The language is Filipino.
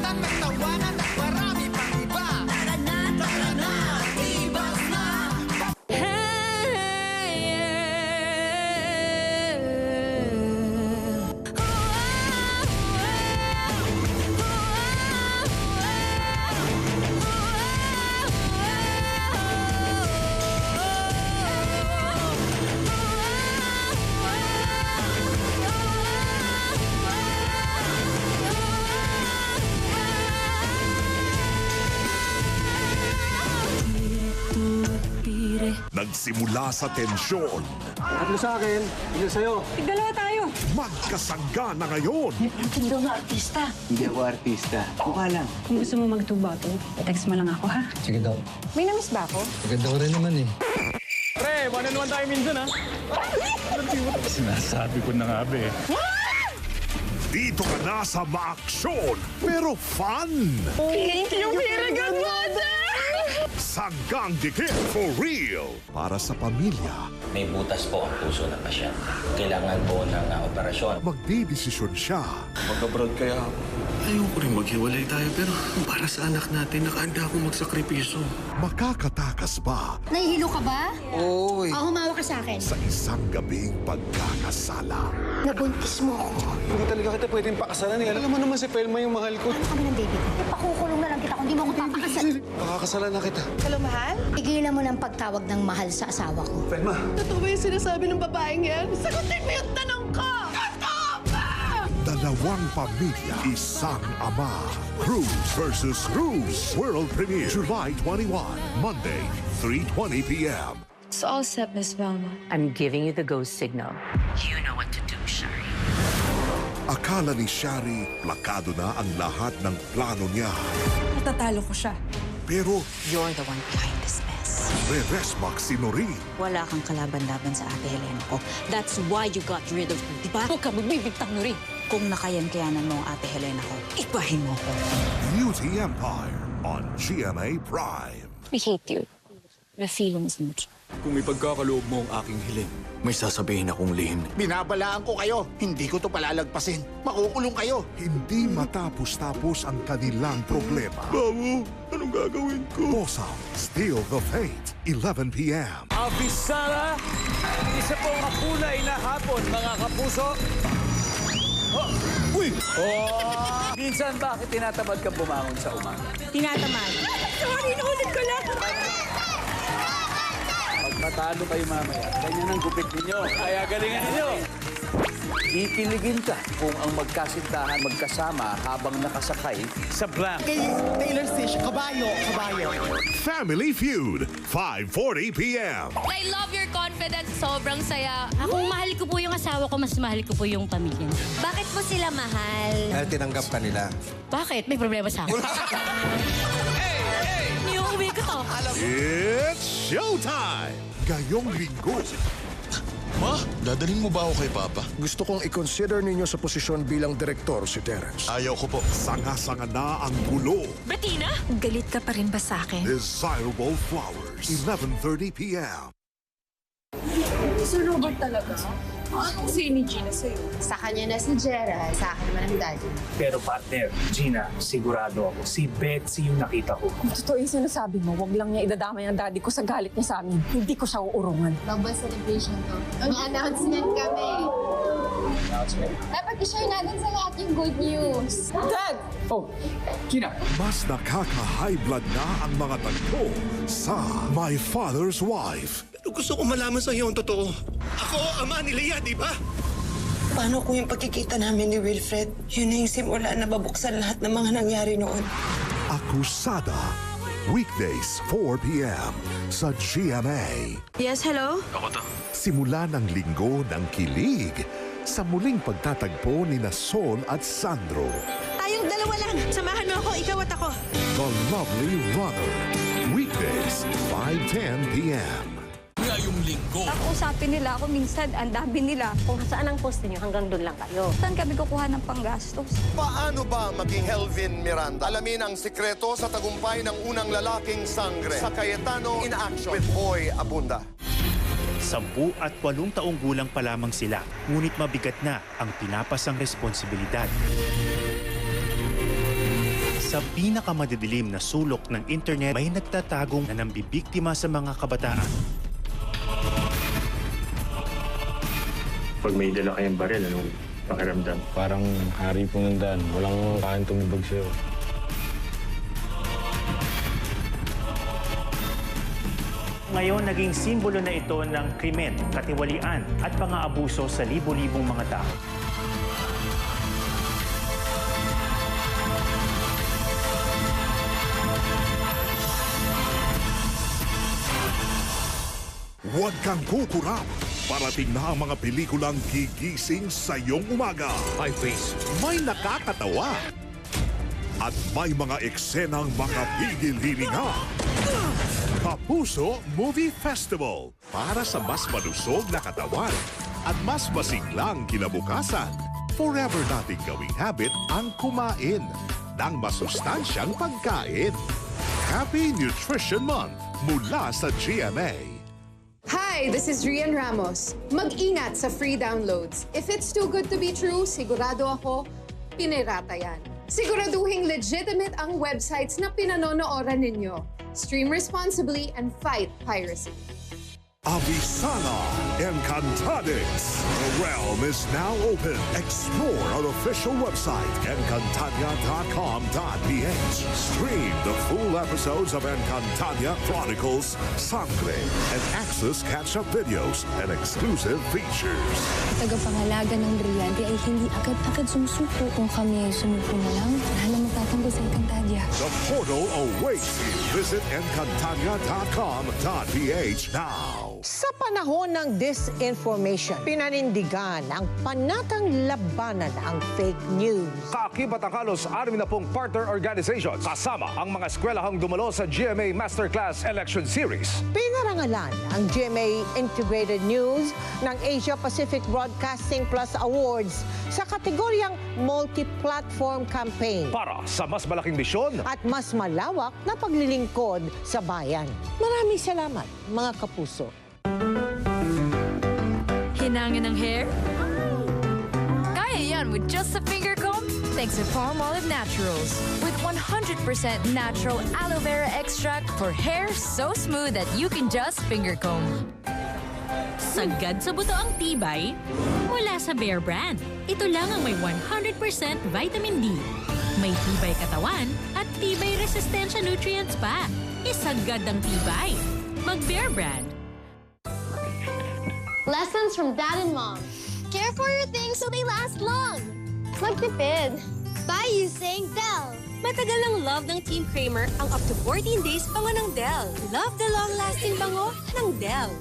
kwentuhan, may tawanan at marami pang iba. Tara na, Tibas na. Nagsimula sa tensyon. Tatlo sa akin, hindi sa'yo. Dalawa tayo. Magkasangga na ngayon. Hindi daw na artista. Hindi ako artista. Mukha lang. Kung gusto mo mag-tubato, text mo lang ako, ha? Sige daw. May namiss ba ako? Maganda ko rin naman eh. Pre, one on one tayo minsan, ha? Sinasabi ko na nga, be. Dito ka na sa maaksyon, pero fun. Thank you, very good mother! Sanggang dikit for real. Para sa pamilya, May butas po ang puso ng pasyente. Kailangan po ng operasyon. magdidesisyon siya. Mag-abroad kaya ako. Ayoko rin maghiwalay tayo pero para sa anak natin, nakahanda akong magsakripisyo. Makakatakas ba Nahihilo ka ba? Oo Humawa ka sa akin. sa isang gabing pagkakasala? Nabuntis mo ako. Hindi talaga kita pwedeng pakasalan eh. Alam mo naman si Pelma yung mahal ko. Ano kami ng baby ko? Ipakukulong na lang kita kung di mo ako papakasal. Pakakasalan na kita. Hello, mahal? Tigilan mo ng pagtawag ng mahal sa asawa ko. Pelma. Totoo ba yung sinasabi ng babaeng yan? Sagutin mo yung tanong ko! Totoo ba? Dalawang pamilya, isang ama. Cruz versus Cruz. World premiere July 21, Monday, 3:20 p.m. It's all set, Miss Velma. I'm giving you the go signal. You know what to do, Shari. Akala ni Shari, plakado na ang lahat ng plano niya. Matatalo ko siya. Pero You're the one behind this mess. re-resmack si Noreen. Wala kang kalaban-laban sa ate Helena ko. That's why you got rid of her, di ba? Huwag ka magbibigtang na rin. Kung nakayan-kayanan mo ang ate Helena ko, ibahin mo ko. Beauty Empire on GMA Prime. We hate you. The feelings much. Kung may pagkakaloob mo ang aking hiling, may sasabihin akong lihim. Binabalaan ko kayo. Hindi ko to palalagpasin. Makukulong kayo. Hindi matapos-tapos ang kanilang problema. Bawo, anong gagawin ko? Bosa, Steal the Fate, 11 p.m. Abisara, isa pong makulay na hapon, mga kapuso. Uy! Minsan, bakit tinatamad ka bumangon sa umaga? Tinatamad. Sorry, inulit ko lang. Pagkatalo kayo mamaya, ganyan ang gupit ninyo. Kaya galingan ninyo. Ikiligin ka kung ang magkasintahan magkasama habang nakasakay sa blank. Taylor Swift, kabayo. Family Feud, 5:40 p.m. I love your confidence. Sobrang saya. Kung mahal ko po yung asawa ko, mas mahal ko po yung pamilya niya. Bakit mo sila mahal? Dahil tinanggap ka nila. Bakit? May problema sa akin. Niuwi ko to. It's showtime! Gayong linggo, Ma, dadalhin mo ba ako kay Papa? Gusto kong i-consider ninyo sa posisyon bilang direktor si Terence. Ayaw ko po. sanga-sanga na ang gulo. Bettina? Galit ka pa rin ba sa akin? Desirable Flowers, 11:30 p.m. Si Robert talaga? Anong si ni Gina sa'yo? Sa kanya na si Gerald, sa akin naman ang daddy. Pero partner, Gina, sigurado ako, si Betsy yung nakita ko. Kung totoo yung sinasabi mo, wag lang niya idadamay ang daddy ko sa galit niya sa amin. Hindi ko siya uurungan. Bubble celebration to. May announcement kami. Announcement? Dapat i-share natin sa lahat yung good news. Dad! Oh, Gina. Mas nakaka-high blood na ang mga tagpo sa My Father's Wife. Pero gusto ko malaman sa iyo ang totoo. Ako, ama ni Leah, di ba? Paano kung yung pagkikita namin ni Wilfred, yun na yung simula na babuksan lahat ng mga nangyari noon? Akusada, weekdays 4 p.m. sa GMA. Yes, hello? Simula ng linggo ng kilig sa muling pagtatagpo ni Sol at Sandro. Tayong dalawa lang. Samahan mo ako, ikaw at ako. The Lovely Runner, weekdays 5:10 p.m. Ngayong linggo, Usapin nila ako minsan, ang dami nila. Kung saan ang post niyo, hanggang doon lang kayo. Saan kami kukuha ng panggastos? Paano ba maging Helvin Miranda? Alamin ang sikreto sa tagumpay ng unang lalaking sangre sa Cayetano in Action with Boy Abunda. 10 at 8 taong gulang pa lamang sila, ngunit mabigat na ang pinapasang responsibilidad. Sa pinakamadidilim na sulok ng internet, may nagtatagong na nambibiktima sa mga kabataan. Pag may dala kayong baril, anong pakiramdam? Parang hari po ng daan. Walang kain tumibag sa'yo. Ngayon, naging simbolo na ito ng krimen, katiwalian at pang-aabuso sa libo-libong mga tao. Huwag kang kukurap. Parating na ang mga pelikulang gigising sa iyong umaga. May face, may nakakatawa. At may mga eksenang makapigil-hininga. Kapuso Movie Festival. Para sa mas malusog na katawan at mas masiglang kinabukasan. Forever nating gawing habit ang kumain ng masustansyang pagkain. Happy Nutrition Month mula sa GMA. Hi, this is Rian Ramos. Mag-ingat sa free downloads. If it's too good to be true, sigurado ako, pinirata yan. Siguraduhin legitimate ang websites na pinanonooran ninyo. Stream responsibly and fight piracy. Avisana Encantadix. The realm is now open. Explore our official website, encantadia.com.ph. Stream the full episodes of Encantadia Chronicles, Sangre, and access catch-up videos and exclusive features. Tagapangalaga ng Brillante ay hindi agad-agad sumusuko. Kung kami ay sumuko na lang, wala na magtatanggol sa Encantadia. The portal awaits you. Visit encantadia.com.ph now. Sa panahon ng disinformation, pinanindigan ang panatang labanan ang fake news. Kaakibat ang halos 60 partner organizations kasama ang mga eskwelahang dumalo sa GMA Masterclass Election Series. Pinarangalan ang GMA Integrated News ng Asia Pacific Broadcasting Plus Awards sa kategoryang Multi-Platform Campaign. Para sa mas malaking misyon at mas malawak na paglilingkod sa bayan. Maraming salamat, mga kapuso. Hinangin ng hair? Kaya yan with just a finger comb? Thanks to Palmolive Naturals. With 100% natural aloe vera extract for hair so smooth that you can just finger comb. Sagad sa buto ang tibay mula sa Bear Brand. Ito lang ang may 100% vitamin D. May tibay katawan at tibay resistensya nutrients pa. Isagad ang tibay. Mag-Bear Brand. Lessons from Dad and Mom. Care for your things so they last long. Magtipid. By using Dell. Matagal ang love ng Team Kramer ang up to 14 days bango ng Dell. Love the long-lasting bango ng Dell.